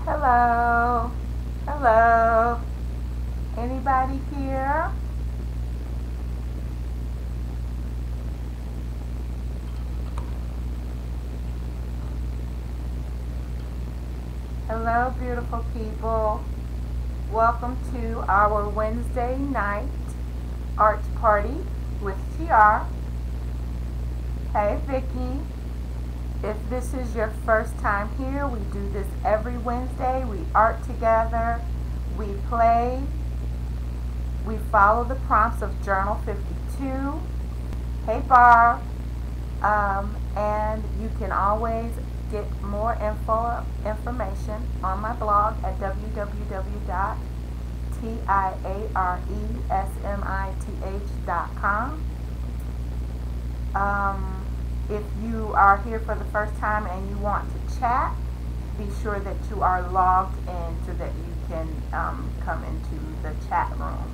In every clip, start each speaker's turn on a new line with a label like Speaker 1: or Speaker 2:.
Speaker 1: Hello. Hello. Anybody here? Hello, beautiful people. Welcome to our Wednesday night art party with TR. Hey, Vicky. If this is your first time here, we do this every Wednesday. We art together. We play. We follow the prompts of Journal 52. Hey, Barb. And you can always get more information on my blog at www.tiaresmith.com. If you are here for the first time and you want to chat, be sure that you are logged in so that you can come into the chat room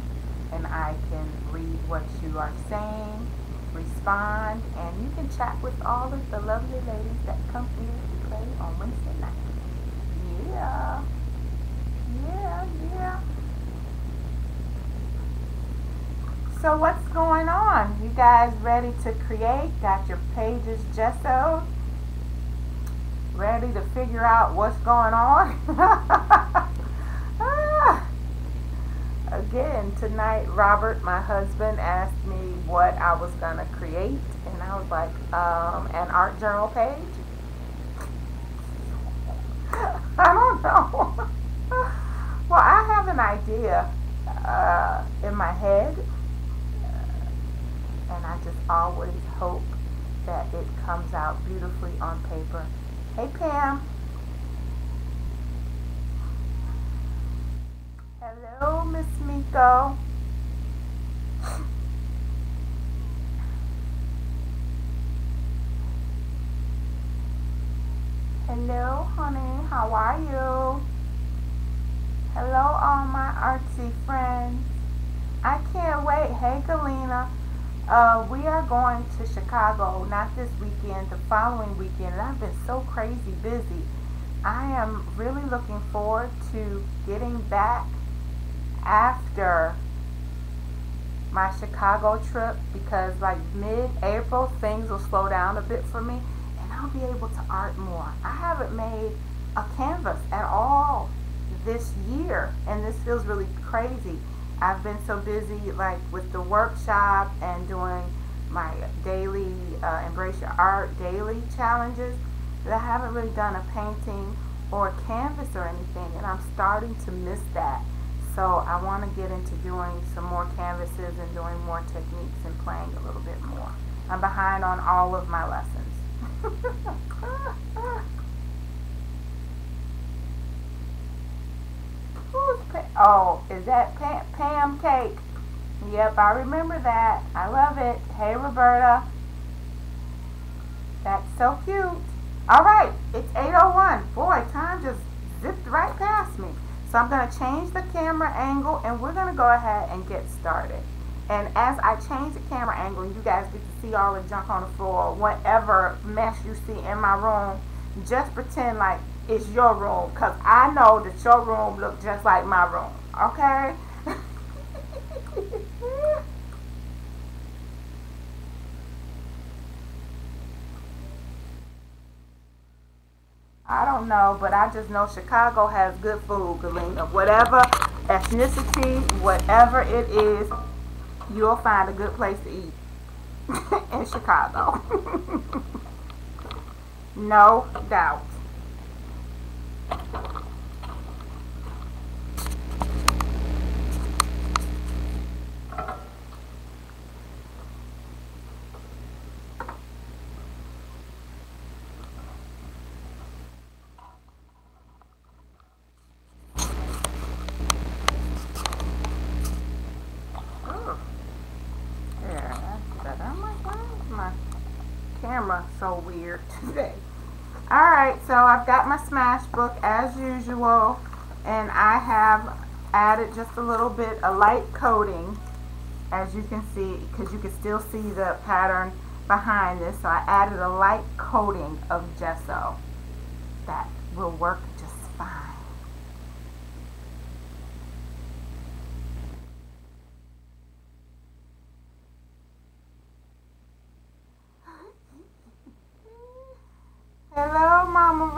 Speaker 1: and I can read what you are saying, respond, and you can chat with all of the lovely ladies that come here to play on Wednesday night. Yeah. Yeah, yeah. So what's going on? You guys ready to create? Got your pages gessoed? Ready to figure out what's going on? Again, tonight, Robert, my husband, asked me what I was going to create, and I was like, an art journal page? I don't know. Well, I have an idea in my head, and I just always hope that it comes out beautifully on paper. Hey, Pam. Hello, Miss Miko. Hello, honey. How are you? Hello, all my artsy friends. I can't wait. Hey, Galena. We are going to Chicago, not this weekend, the following weekend, and I've been so crazy busy. I am really looking forward to getting back after my Chicago trip because like mid-April things will slow down a bit for me and I'll be able to art more. I haven't made a canvas at all this year and this feels really crazy. I've been so busy like with the workshop and doing my daily Embrace Your Art daily challenges that I haven't really done a painting or a canvas or anything, and I'm starting to miss that. So I want to get into doing some more canvases and doing more techniques and playing a little bit more. I'm behind on all of my lessons. Oh, is that Pam Cake? Yep, I remember that. I love it. Hey, Roberta. That's so cute. All right, it's 8:01. Boy, time just zipped right past me. So I'm going to change the camera angle and we're going to go ahead and get started. And as I change the camera angle, you guys get to see all the junk on the floor, whatever mess you see in my room, just pretend like it's your room because I know that your room looks just like my room, okay? I don't know, but I just know Chicago has good food, Galena. Whatever ethnicity, whatever it is, you'll find a good place to eat in Chicago. No doubt. Camera so weird today. Alright, so I've got my smash book as usual, and I have added just a little bit, a light coating, as you can see, because you can still see the pattern behind this. So I added a light coating of gesso that will work just fine.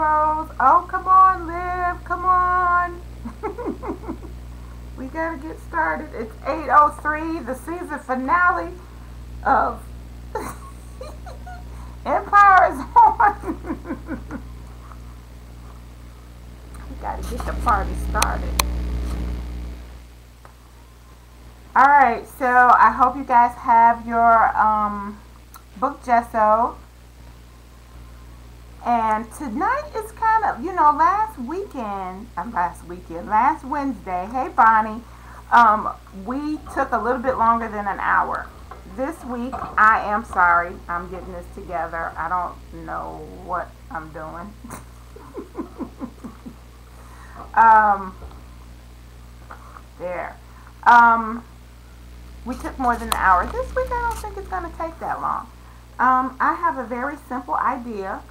Speaker 1: Rose. Oh, come on, Liv. Come on. We gotta get started. It's 8:03, the season finale of Empire is on. We gotta get the party started. Alright, so I hope you guys have your book gesso. And tonight is kind of, last Wednesday, hey Bonnie, we took a little bit longer than an hour. This week, I am sorry, I'm getting this together. I don't know what I'm doing. There. We took more than an hour. This week, I don't think it's going to take that long. I have a very simple idea.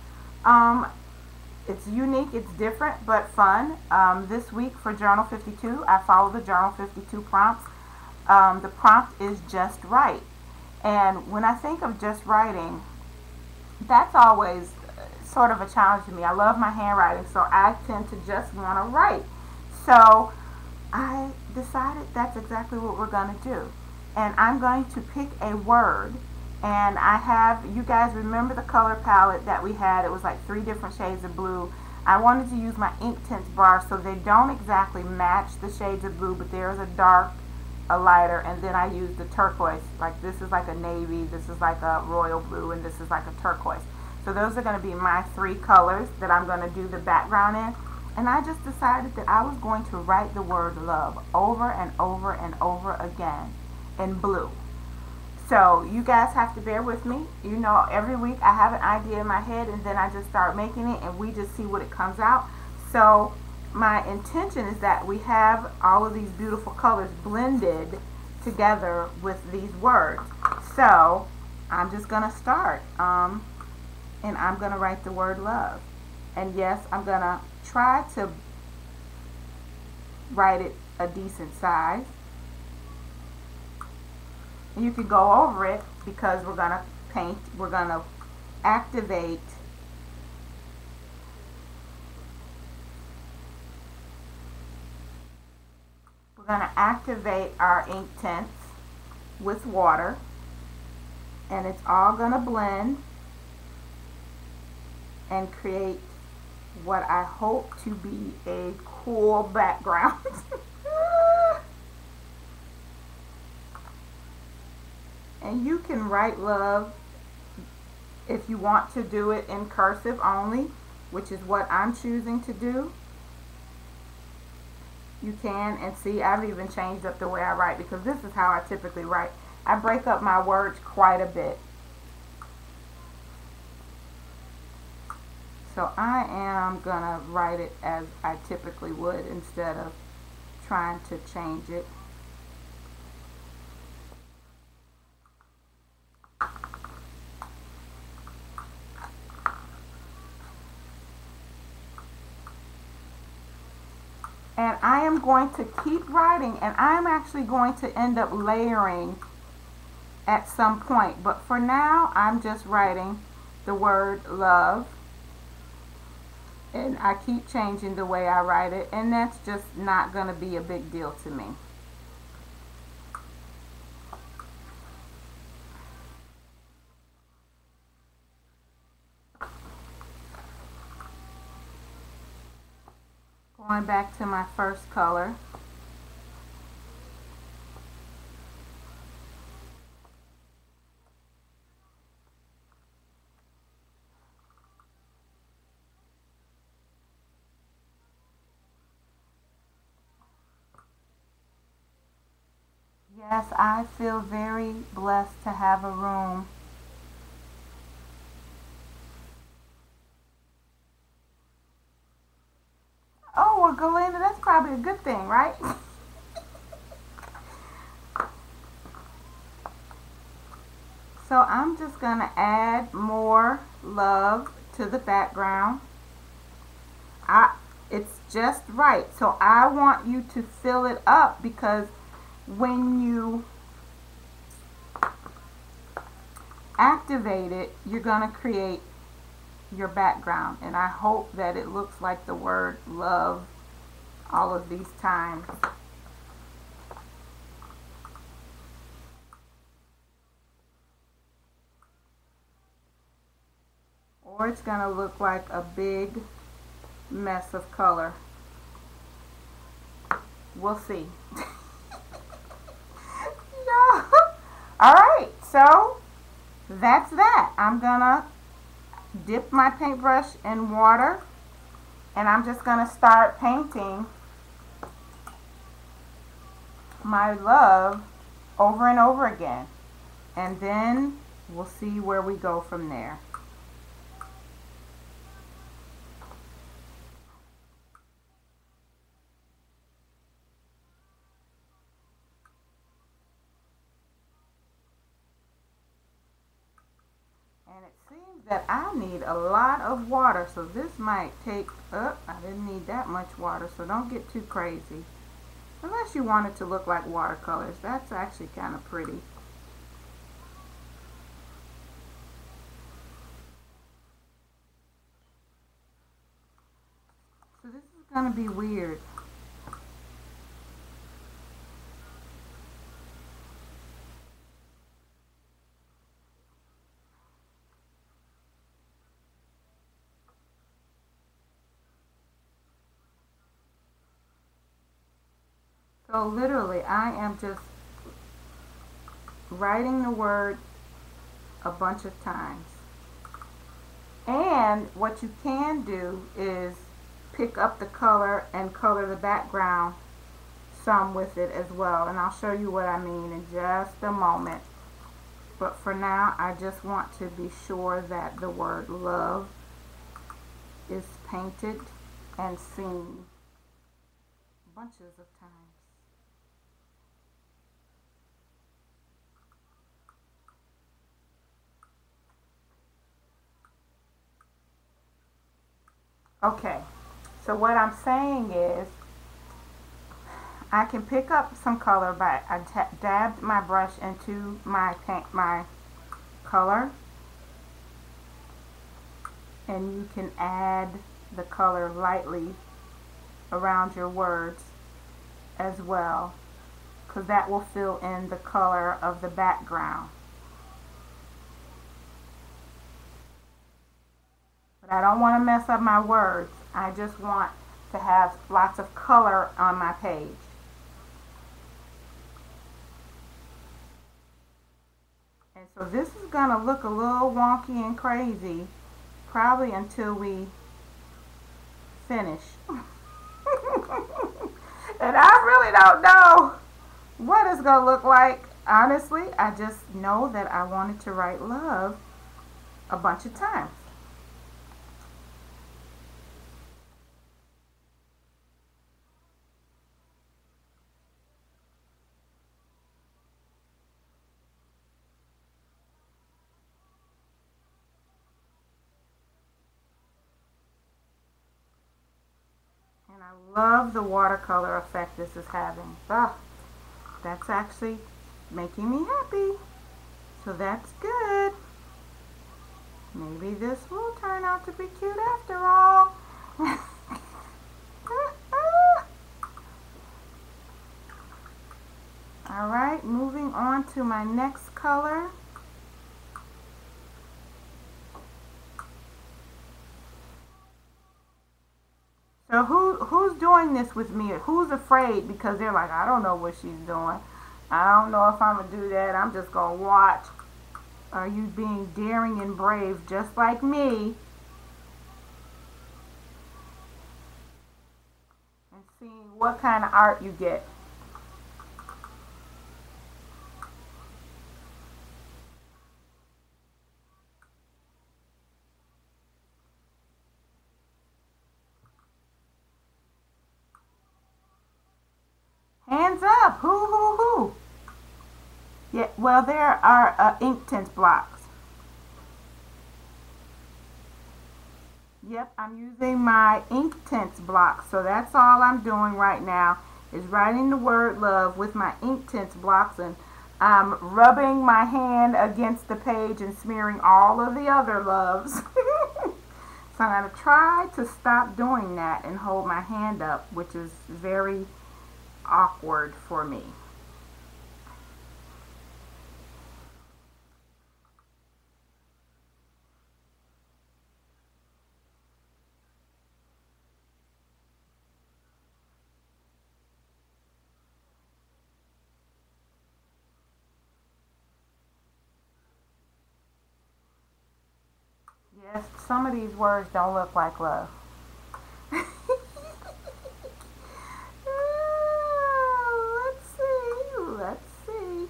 Speaker 1: It's unique, it's different, but fun. This week for Journal 52, I follow the Journal 52 prompts. The prompt is just write. And when I think of just writing, that's always sort of a challenge to me. I love my handwriting, so I tend to just want to write. So I decided that's exactly what we're going to do. And I'm going to pick a word. And I have, you guys remember the color palette that we had? It was like 3 different shades of blue. I wanted to use my Inktense bar so they don't exactly match the shades of blue, but there's a dark, a lighter, and then I used the turquoise. Like this is like a navy, this is like a royal blue, and this is like a turquoise. So those are going to be my 3 colors that I'm going to do the background in. And I just decided that I was going to write the word love over and over and over again in blue. So you guys have to bear with me. Every week I have an idea in my head and then I just start making it and we just see what it comes out. So my intention is that we have all of these beautiful colors blended together with these words. So I'm just going to start and I'm going to write the word love. And yes, I'm going to try to write it a decent size. You can go over it because we're going to paint, we're going to activate our Inktense with water, and it's all going to blend and create what I hope to be a cool background. And you can write love if you want to do it in cursive only, which is what I'm choosing to do. You can, and see, I've even changed up the way I write because this is how I typically write. I break up my words quite a bit. So I am going to write it as I typically would instead of trying to change it. And I am going to keep writing, and I'm actually going to end up layering at some point. But for now, I'm just writing the word love. And I keep changing the way I write it, and that's just not going to be a big deal to me. Going back to my first color. Yes, I feel very blessed to have a room. Oh, well, Galena, that's probably a good thing, right? So I'm just going to add more love to the background. It's just right. So I want you to fill it up because when you activate it, you're going to create your background. And I hope that it looks like the word love all of these times. Or it's going to look like a big mess of color. We'll see. No. Alright, so that's that. I'm going to dip my paintbrush in water and I'm just going to start painting my love over and over again. And then we'll see where we go from there. And it seems that I need a lot of water, so this might take up. I didn't need that much water, so don't get too crazy. Unless you want it to look like watercolors. That's actually kind of pretty. So this is going to be weird. So literally, I am just writing the word a bunch of times. And what you can do is pick up the color and color the background some with it as well. And I'll show you what I mean in just a moment. But for now, I just want to be sure that the word love is painted and seen bunches of times. Okay, so what I'm saying is I can pick up some color by I dabbed my brush into my color, and you can add the color lightly around your words as well, because that will fill in the color of the background. But I don't want to mess up my words. I just want to have lots of color on my page. And so this is going to look a little wonky and crazy probably until we finish. And I really don't know what it's going to look like. Honestly, I just know that I wanted to write love a bunch of times. And I love the watercolor effect this is having. Oh, that's actually making me happy. So that's good. Maybe this will turn out to be cute after all. Alright, moving on to my next color. So who's doing this with me? Who's afraid because they're like, I don't know what she's doing. I don't know if I'm going to do that. I'm just going to watch. Are you being daring and brave just like me? And seeing what kind of art you get. Hands up. Who? Yeah, well, there are Inktense blocks. Yep, I'm using my Inktense blocks. So that's all I'm doing right now is writing the word love with my Inktense blocks, and I'm rubbing my hand against the page and smearing all of the other loves. So I'm going to try to stop doing that and hold my hand up, which is very awkward for me. Yes, some of these words don't look like love. Let's see. Let's see.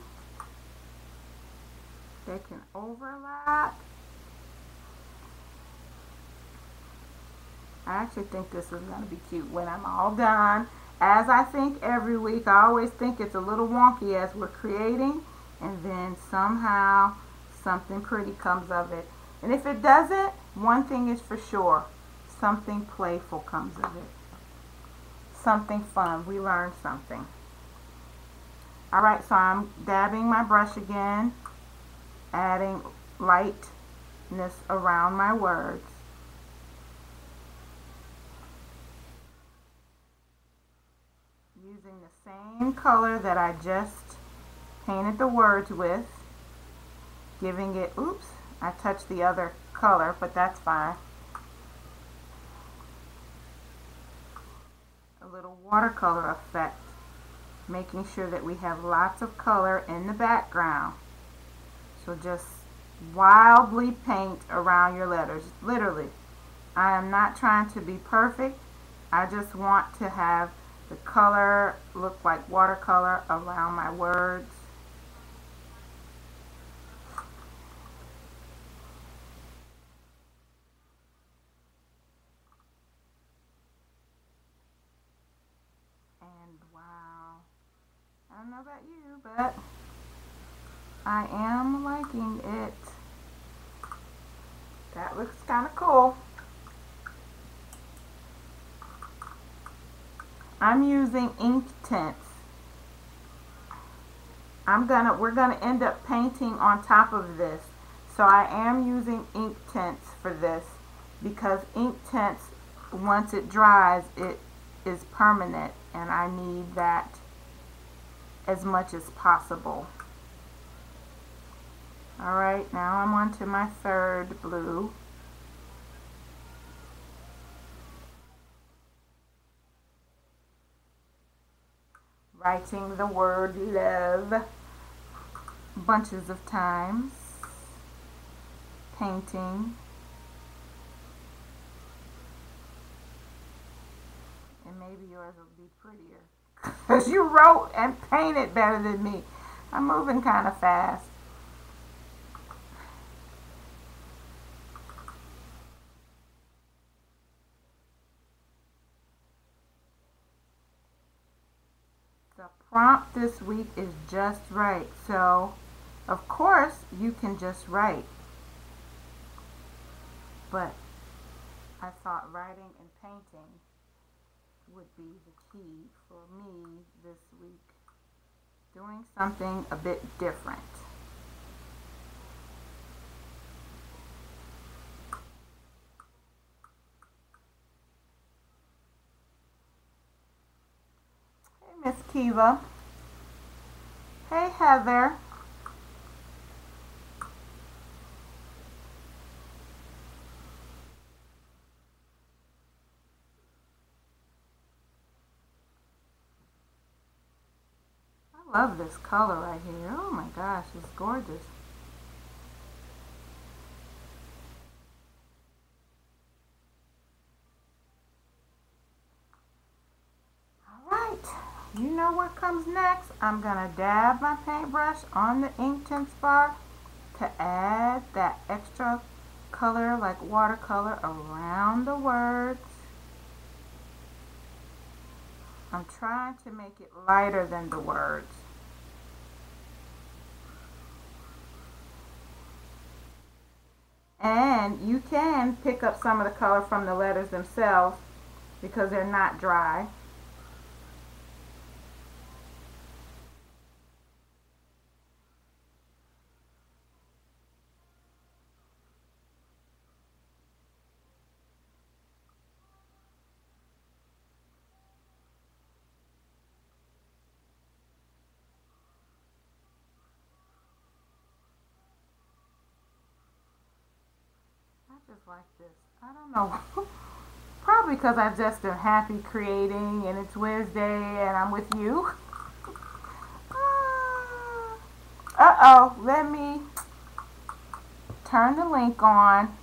Speaker 1: They can overlap. I actually think this is going to be cute when I'm all done. As I think every week, I always think it's a little wonky as we're creating, and then somehow something pretty comes of it. And if it doesn't, one thing is for sure, something playful comes of it. Something fun. We learned something. Alright, so I'm dabbing my brush again, adding lightness around my words. Using the same color that I just painted the words with, giving it, oops, I touched the other color, but that's fine. A little watercolor effect, making sure that we have lots of color in the background. So just wildly paint around your letters, literally. I am not trying to be perfect. I just want to have the color look like watercolor around my words. And wow, I don't know about you, but I am liking it. That looks kind of cool. I'm using Inktense. We're gonna end up painting on top of this. So I am using Inktense for this because Inktense, once it dries, it is permanent, and I need that as much as possible. Alright, now I'm on to my third blue. Writing the word love bunches of times. Painting. And maybe yours will be prettier, because you wrote and painted better than me. I'm moving kind of fast. The prompt this week is just write. So, of course, you can just write. But I thought writing and painting would be the key for me this week. Doing something a bit different. Hey, Miss Kiva. Hey, Heather. I love this color right here. Oh my gosh, it's gorgeous. Alright, you know what comes next. I'm going to dab my paintbrush on the Inktense bar to add that extra color like watercolor around the words. I'm trying to make it lighter than the words. And you can pick up some of the color from the letters themselves because they're not dry. just like this. I don't know. Probably because I just am happy creating and it's Wednesday and I'm with you. Uh-oh. Let me turn the link on.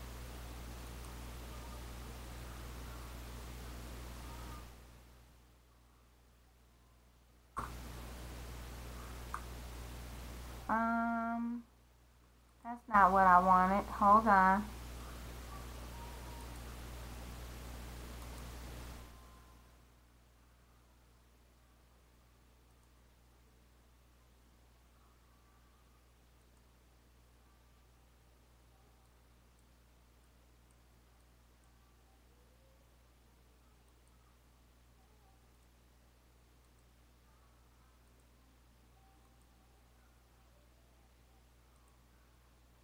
Speaker 1: That's not what I wanted. Hold on.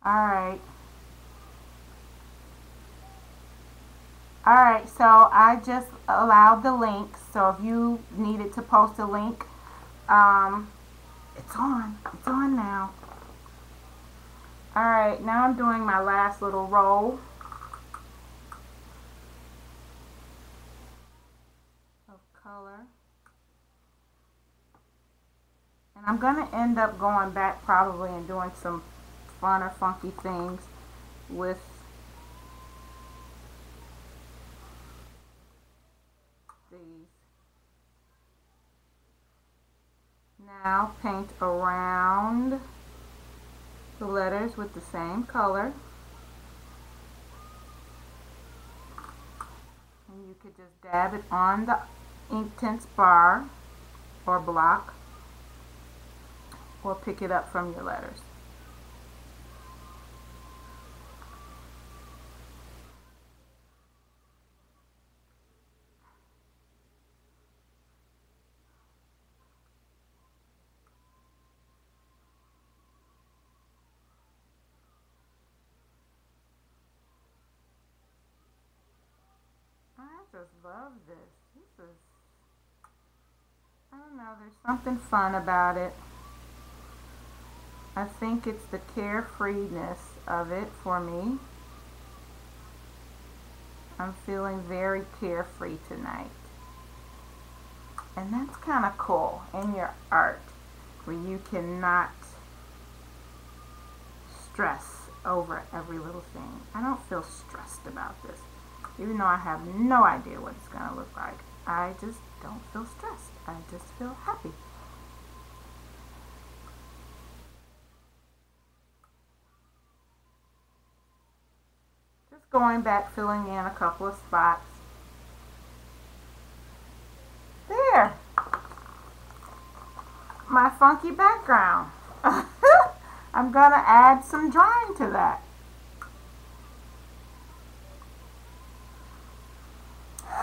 Speaker 1: Alright. Alright, so I just allowed the link. So if you needed to post a link, it's on. It's on now. Alright, now I'm doing my last little roll of color. And I'm going to end up going back probably and doing some fun or funky things with these. Now paint around the letters with the same color. And you could just dab it on the Inktense bar or block, or pick it up from your letters. I just love this. This is, I don't know, there's something fun about it. I think it's the carefreeness of it for me. I'm feeling very carefree tonight. And that's kind of cool in your art, where you cannot stress over every little thing. I don't feel stressed about this. Even though I have no idea what it's going to look like. I just don't feel stressed. I just feel happy. Just going back, filling in a couple of spots. There. My funky background. I'm going to add some drawing to that.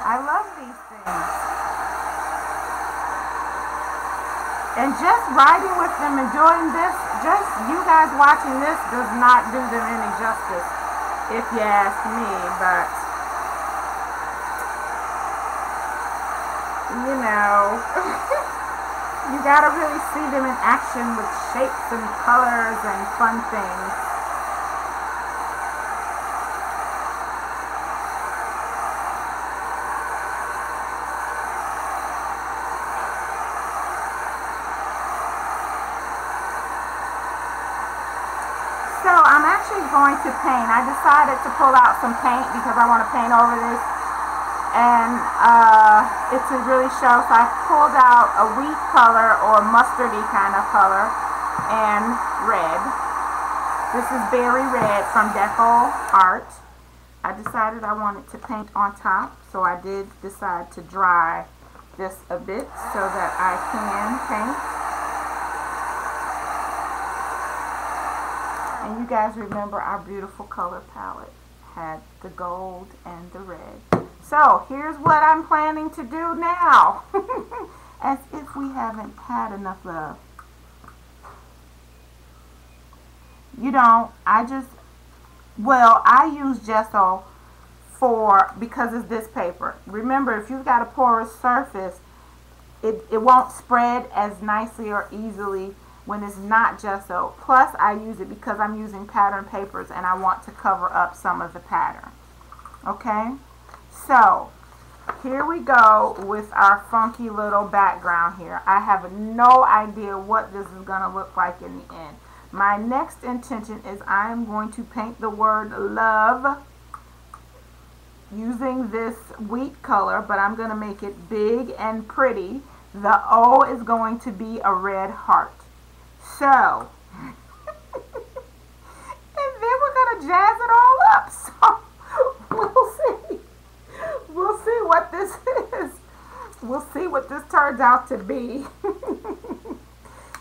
Speaker 1: I love these things. And just writing with them and doing this, just you guys watching this does not do them any justice, if you ask me, but you know, you gotta really see them in action with shapes and colors and fun things. So I'm actually going to paint. I decided to pull out some paint because I want to paint over this, and it to really show. So I pulled out a wheat color or mustardy kind of color and red. This is berry red from Deco Art. I decided I wanted to paint on top, so I did decide to dry this a bit so that I can paint. And you guys remember our beautiful color palette had the gold and the red. So here's what I'm planning to do now. As if we haven't had enough love. You know, I use gesso because it's this paper. Remember, if you've got a porous surface, it won't spread as nicely or easily when it's not gesso. Plus I use it because I'm using pattern papers and I want to cover up some of the pattern. Okay, so here we go with our funky little background here. I have no idea what this is going to look like in the end. My next intention is I am going to paint the word love using this wheat color, but I'm going to make it big and pretty. The O is going to be a red heart. So, and then we're going to jazz it all up. So, we'll see. We'll see what this is. We'll see what this turns out to be.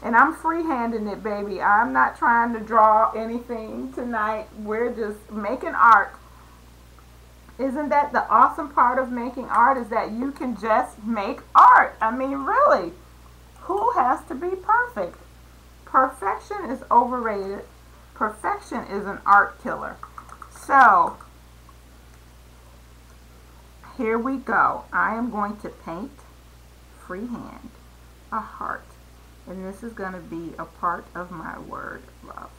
Speaker 1: And I'm freehanding it, baby. I'm not trying to draw anything tonight. We're just making art. Isn't that the awesome part of making art, is that you can just make art? I mean, really, who has to be perfect? Perfection is overrated. Perfection is an art killer. So, here we go. I am going to paint freehand a heart. And this is going to be a part of my word love.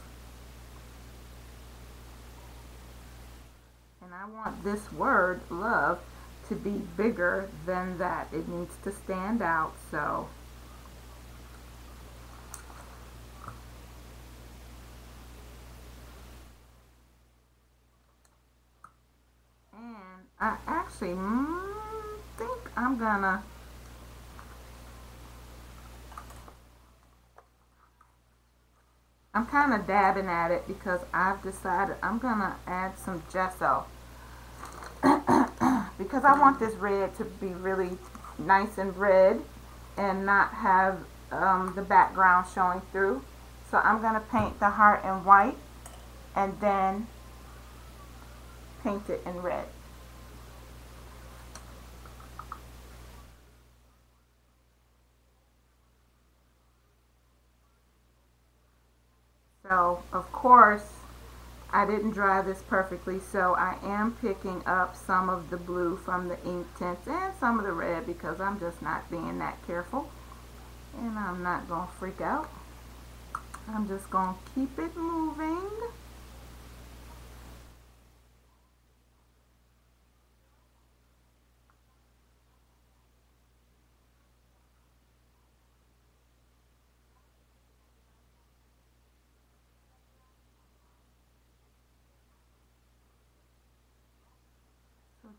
Speaker 1: And I want this word love to be bigger than that. It needs to stand out. So and I actually think I'm gonna I'm kind of dabbing at it because I've decided I'm gonna add some gesso because I want this red to be really nice and red and not have the background showing through. So I'm gonna paint the heart in white and then paint it in red. So, of course, I didn't dry this perfectly, so I am picking up some of the blue from the ink tints and some of the red because I'm just not being that careful. And I'm not going to freak out. I'm just going to keep it moving.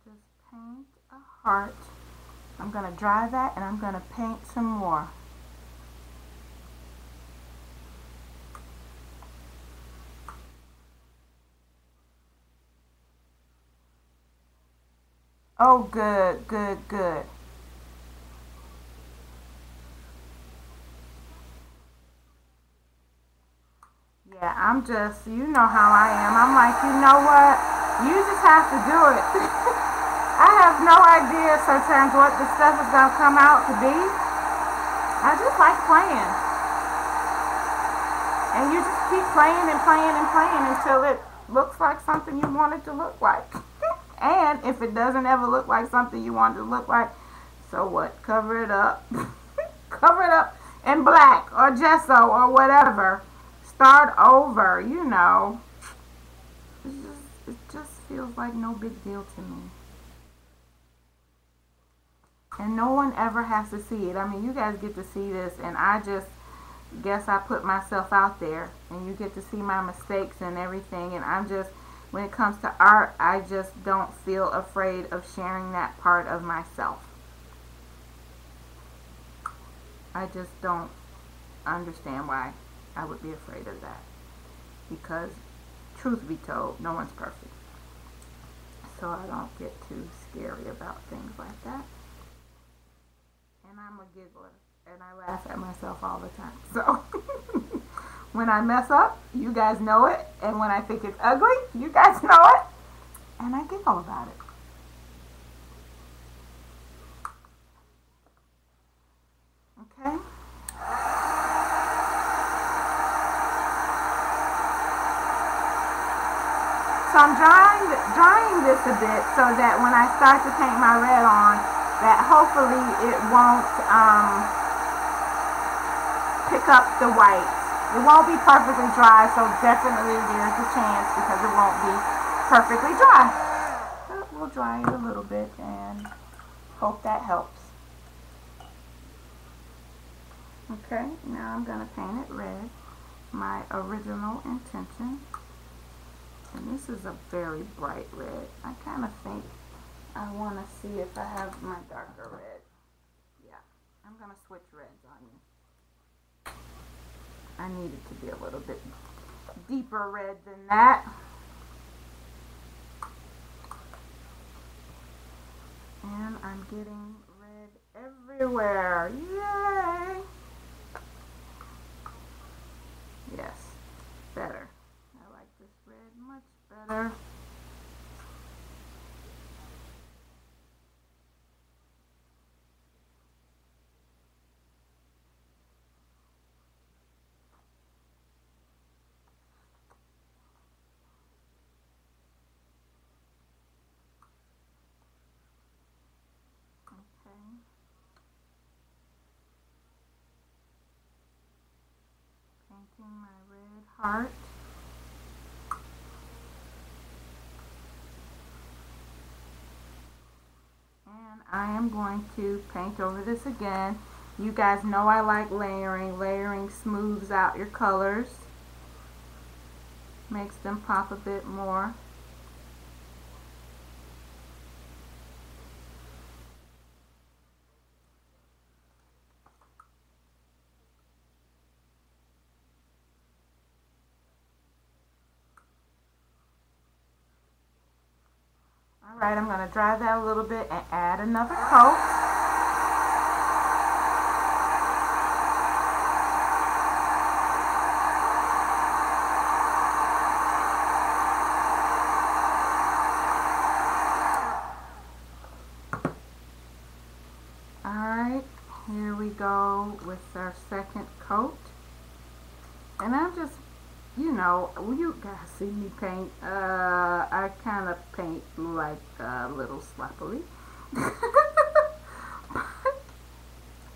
Speaker 1: Just paint a heart. I'm going to dry that and I'm going to paint some more. Oh, good, good, good. Yeah, I'm just, you know how I am. I'm like, you know what? You just have to do it. I have no idea sometimes what the stuff is going to come out to be. I just like playing. And you just keep playing and playing and playing until it looks like something you want it to look like. And if it doesn't ever look like something you want it to look like, so what? Cover it up. Cover it up in black or gesso or whatever. Start over, you know. It just feels like no big deal to me. And no one ever has to see it. I mean, you guys get to see this, and I just guess I put myself out there, and you get to see my mistakes and everything. And I'm just, when it comes to art, I just don't feel afraid of sharing that part of myself. I just don't understand why I would be afraid of that. Because, truth be told, no one's perfect. So I don't get too scary about things like that. And I'm a giggler, and I laugh at myself all the time. So, when I mess up, you guys know it. And when I think it's ugly, you guys know it. And I giggle about it. Okay? So I'm drying this a bit so that when I start to paint my red on, that hopefully it won't pick up the white. It won't be perfectly dry, so definitely there's a chance because it won't be perfectly dry. But we'll dry it a little bit and hope that helps. Okay, now I'm going to paint it red. My original intention. And this is a very bright red. I kind of think I want to see if I have my darker red. Yeah, I'm going to switch reds on you. I need it to be a little bit deeper red than that. And I'm getting red everywhere. Yay! Yes, better. I like this red much better. Okay. Painting my red heart. And I am going to paint over this again. You guys know I like layering. Layering smooths out your colors. Makes them pop a bit more. Alright, I'm going to dry that a little bit and add another coat. Alright, here we go with our second coat. And I'm just, you know, you guys see me paint. I kind of paint like a little sloppily. But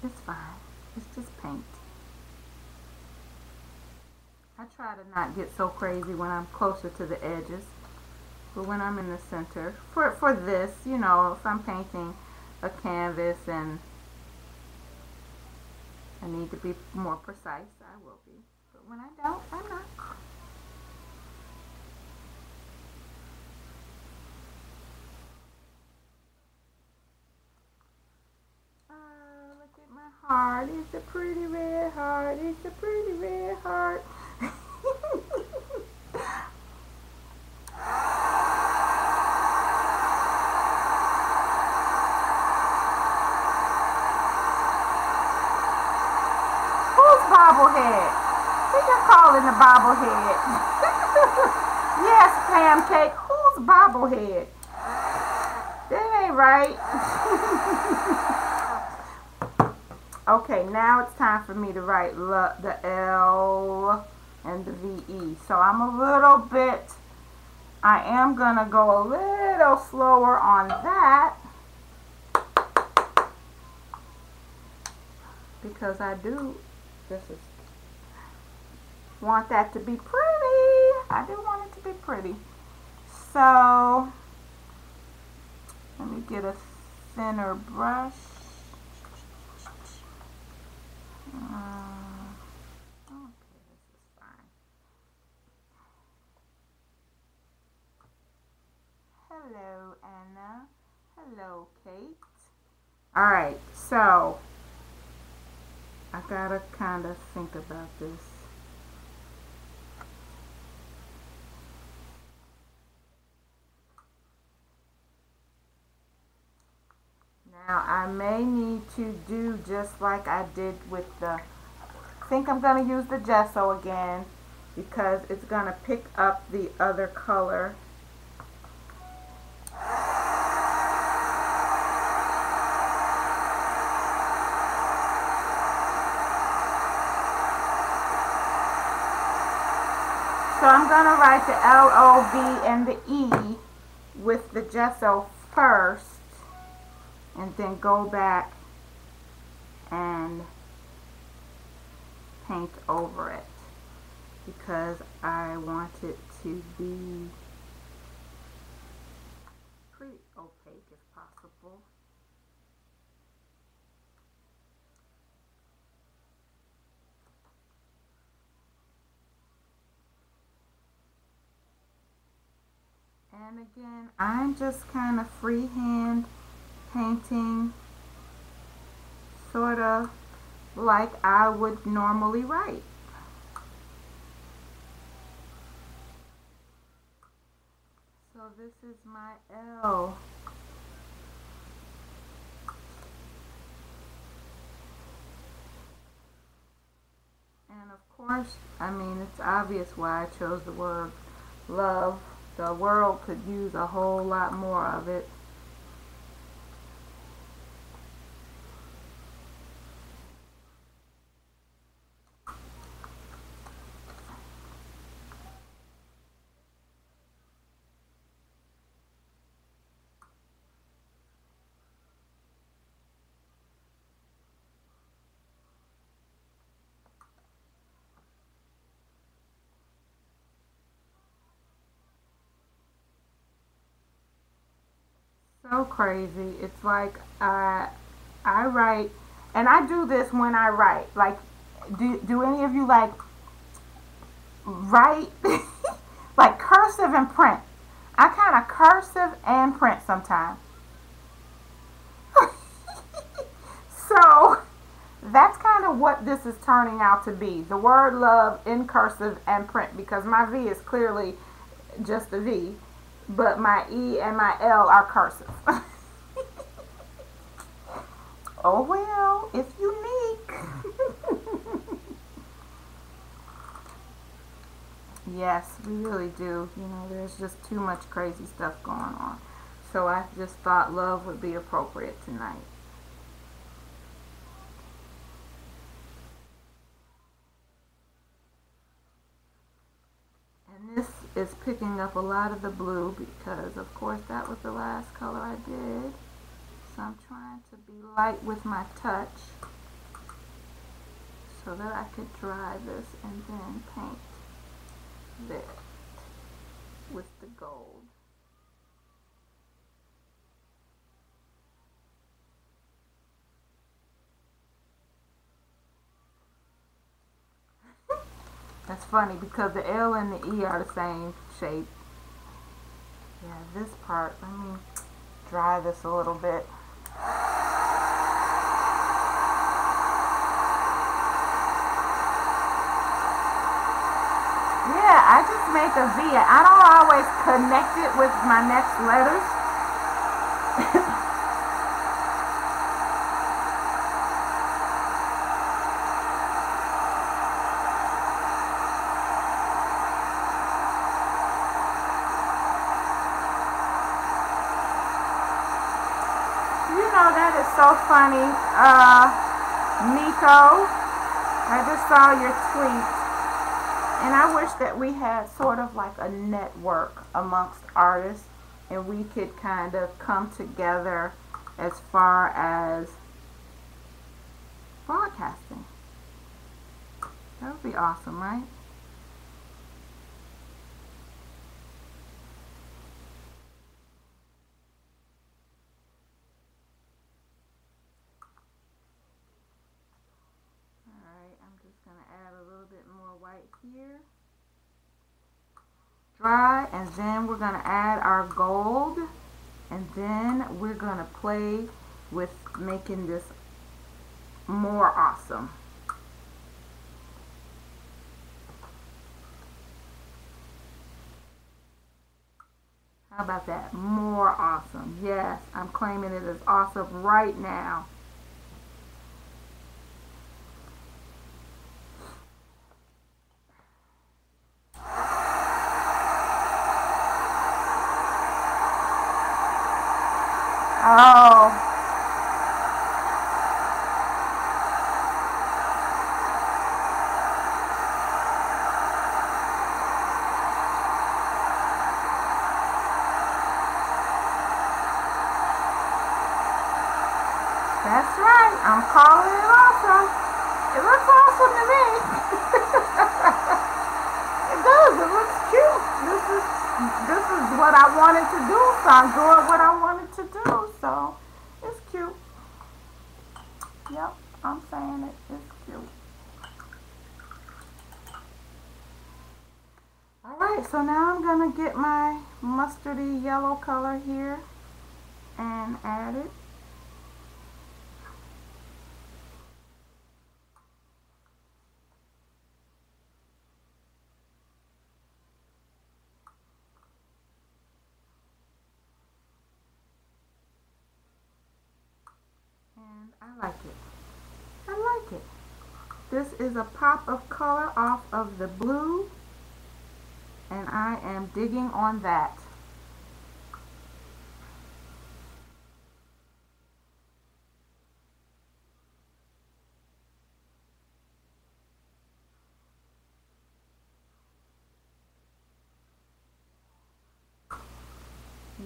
Speaker 1: it's fine. It's just paint. I try to not get so crazy when I'm closer to the edges. But when I'm in the center, for this, you know, if I'm painting a canvas and I need to be more precise, I will be. But when I don't, I'm not. Look at my heart. It's a pretty red heart. It's a pretty red heart. Bobblehead. Who you calling the bobblehead? Yes, Pancake. Who's bobblehead? That ain't right. Okay, now it's time for me to write the L and the VE. So I am going to go a little slower on that. Because I do want that to be pretty. I do want it to be pretty. So let me get a thinner brush. Okay, this is fine. Hello, Anna. Hello, Kate. Alright, so I gotta kind of think about this. Now I may need to do just like I did with I think I'm going to use the gesso again because it's going to pick up the other color. So I'm going to write the L, O, V, and the E with the gesso first, and then go back and paint over it. because I want it to be pretty opaque if possible. And again, I'm just kind of freehand painting, sort of like I would normally write. So this is my L. And of course, I mean, it's obvious why I chose the word love. The world could use a whole lot more of it. So crazy. It's like I write, and I do this when I write. Like, do any of you like write like cursive and print? I kind of cursive and print sometimes. So that's kind of what this is turning out to be. The word love in cursive and print, because my V is clearly just a V, but my E and my L are cursive. Oh well, it's unique. Yes, we really do. You know, there's just too much crazy stuff going on. So I just thought love would be appropriate tonight. And this is picking up a lot of the blue because, of course, that was the last color I did. So I'm trying to be light with my touch so that I could dry this and then paint it with the gold. That's funny because the L and the E are the same shape. Yeah, this part, let me dry this a little bit. Yeah, I just make a V. I don't always connect it with my next letters. You know, that is so funny. Nico, I just saw your tweet. And I wish that we had sort of like a network amongst artists and we could kind of come together as far as broadcasting. That would be awesome, right? Alright, I'm just going to add a little bit more white here. Dry, and then we're going to add our gold, and then we're going to play with making this more awesome. How about that? More awesome. Yes, I'm claiming it as awesome right now. Oh, that's right. I'm calling it awesome. It looks awesome to me. does. It looks cute. This is what I wanted to do, so I'm doing what I wanted to do. So it's cute. Yep, I'm saying it. It's cute. Alright, so now I'm going to get my mustardy yellow color here and add it. And I like it. I like it. This is a pop of color off of the blue, and I am digging on that.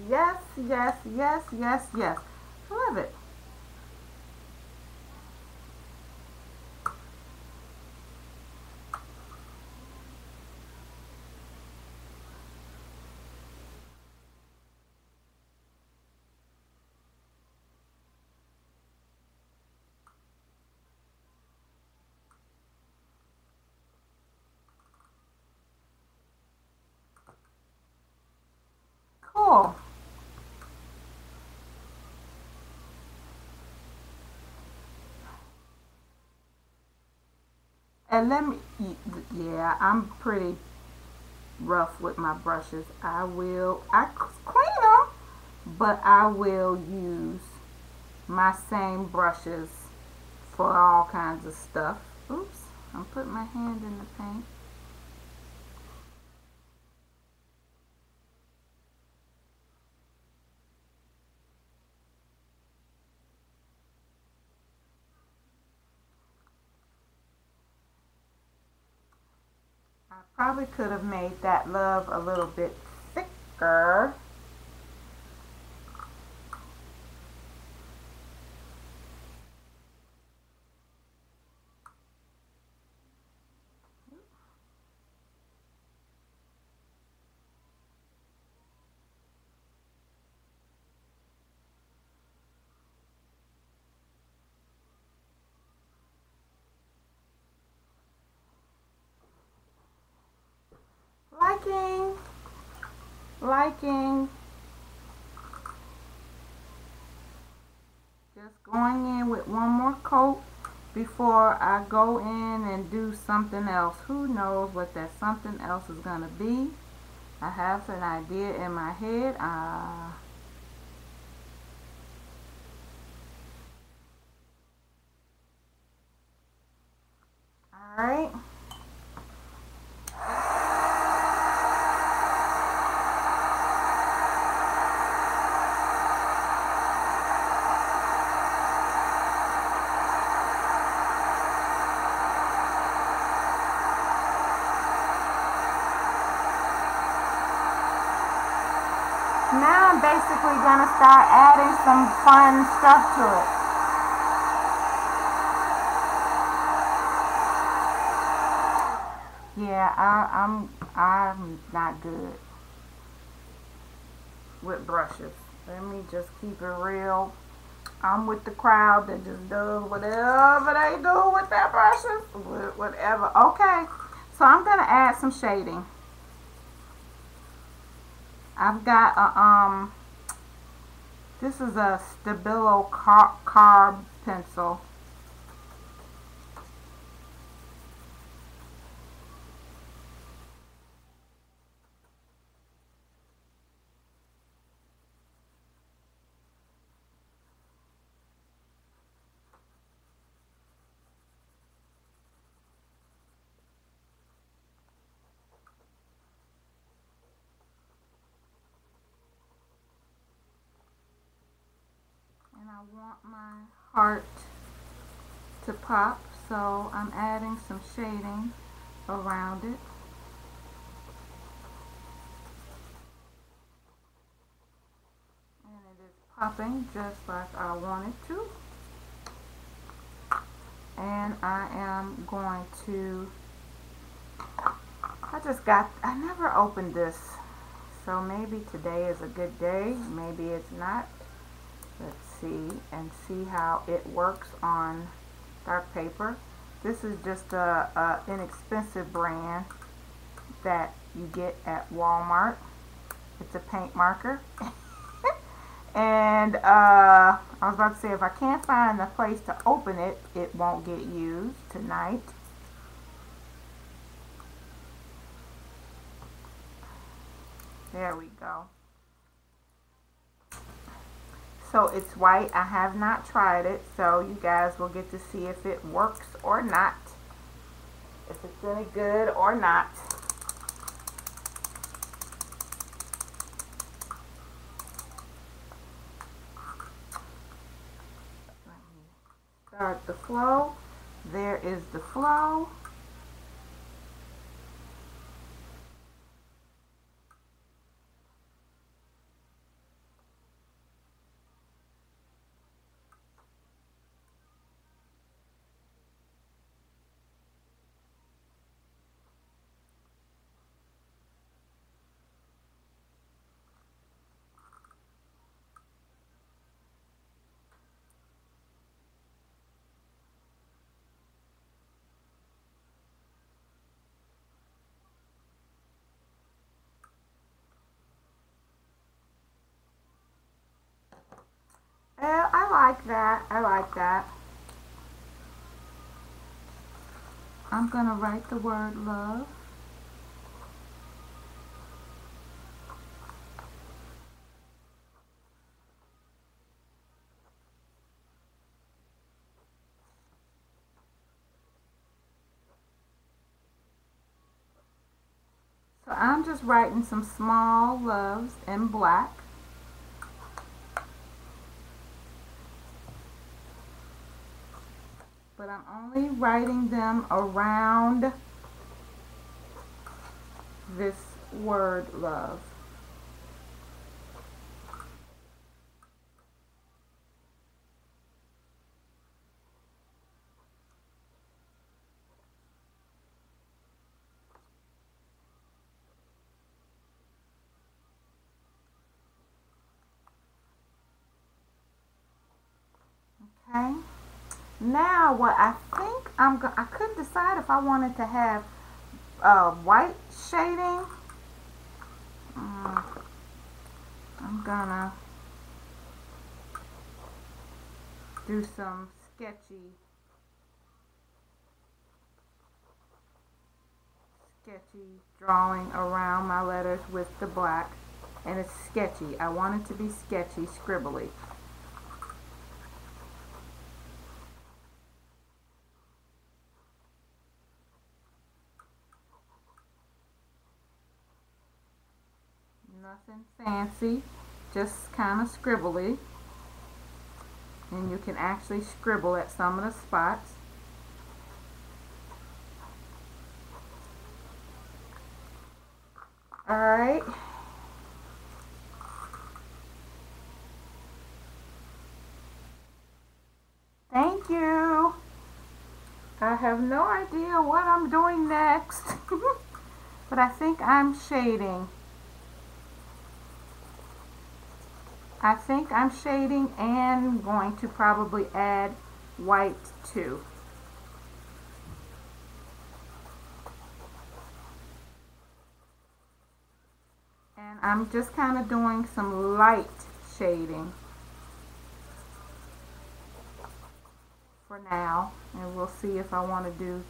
Speaker 1: Yes, yes, yes, yes, yes. Love it. Cool. And let me, yeah, I'm pretty rough with my brushes. I clean them, but I will use my same brushes for all kinds of stuff. Oops, I'm putting my hand in the paint. I probably could have made that love a little bit thicker. Liking, liking. Just going in with one more coat before I go in and do something else. Who knows what that something else is going to be. I have an idea in my head. Alright. Now I'm basically going to start adding some fun stuff to it. Yeah, I'm not good with brushes. Let me just keep it real. I'm with the crowd that just does whatever they do with their brushes. Whatever. Okay, so I'm going to add some shading. I've got a, this is a Stabilo carb pencil. And I want my heart to pop, so I'm adding some shading around it. And it is popping just like I want it to. And I am going to I never opened this, so maybe today is a good day, maybe it's not. Let's see and see how it works on dark paper. This is just a inexpensive brand that you get at Walmart. It's a paint marker. And I was about to say, if I can't find the place to open it, it won't get used tonight. There we go. So it's white. I have not tried it, so you guys will get to see if it works or not. If it's any good or not. Start the flow. There is the flow. I like that. I like that. I'm going to write the word love. So I'm just writing some small loves in black. But I'm only writing them around this word love. Okay. Now what I think I couldn't decide if I wanted to have white shading. I'm gonna do some sketchy drawing around my letters with the black, and it's sketchy. I want it to be sketchy, scribbly. Nothing fancy, just kind of scribbly, and you can actually scribble at some of the spots. Alright. Thank you. I have no idea what I'm doing next, but I think I'm shading. I think I'm shading and going to probably add white too. And I'm just kind of doing some light shading for now, and we'll see if I want to do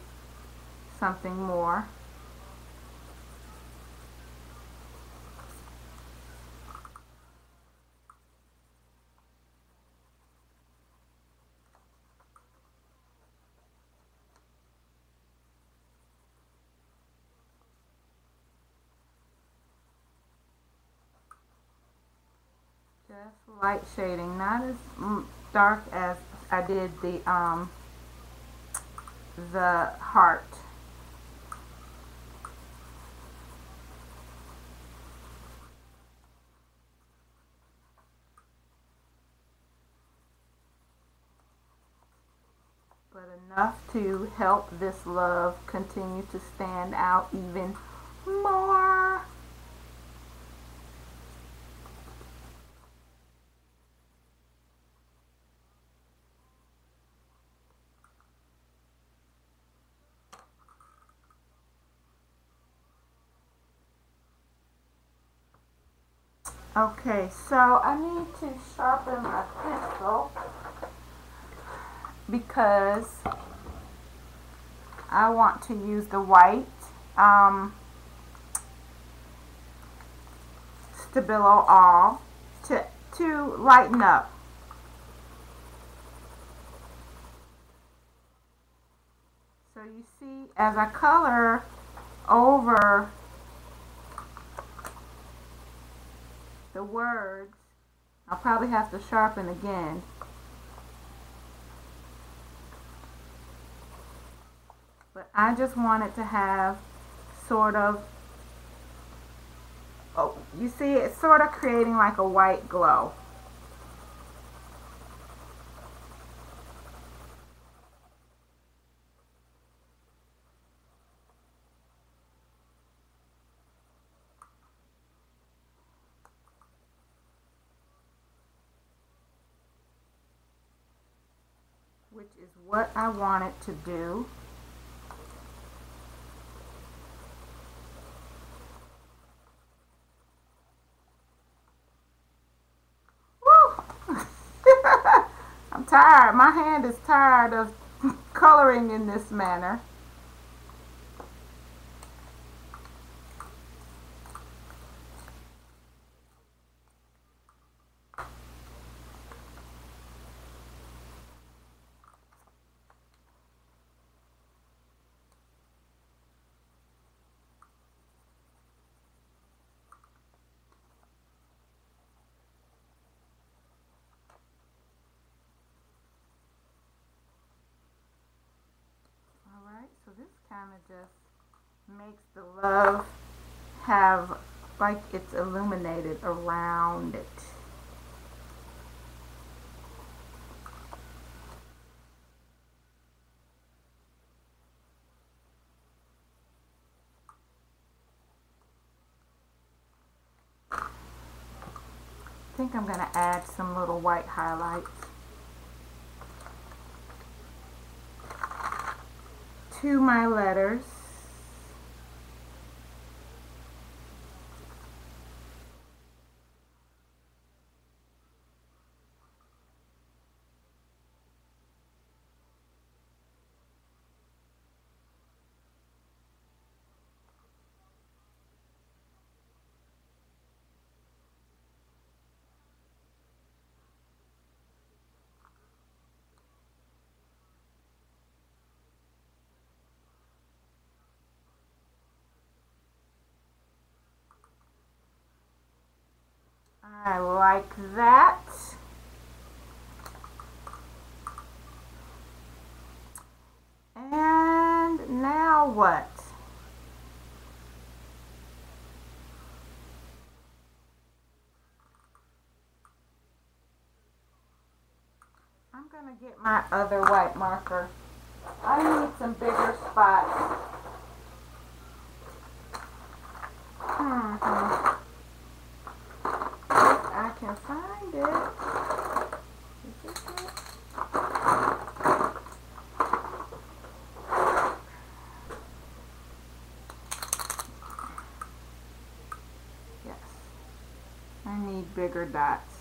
Speaker 1: something more. Just light shading, not as dark as I did the heart. But enough to help this love continue to stand out even more. Okay, so I need to sharpen my pencil because I want to use the white Stabilo All to lighten up. So you see, as I color over the words, I'll probably have to sharpen again. But I just wanted to have sort of, oh, you see, it's sort of creating like a white glow. Which is what I wanted to do. Woo! I'm tired. My hand is tired of coloring in this manner. Alright, so this kind of just makes the love have like it's illuminated around it. I think I'm going to add some little white highlights to my letters. I like that. And now what? I'm going to get my other white marker. I need some bigger spots. I can find it. Is this it? Yes. I need bigger dots.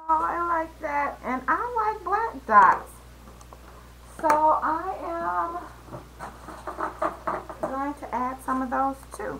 Speaker 1: Oh, I like that. And I like black dots. So I am going to add some of those too.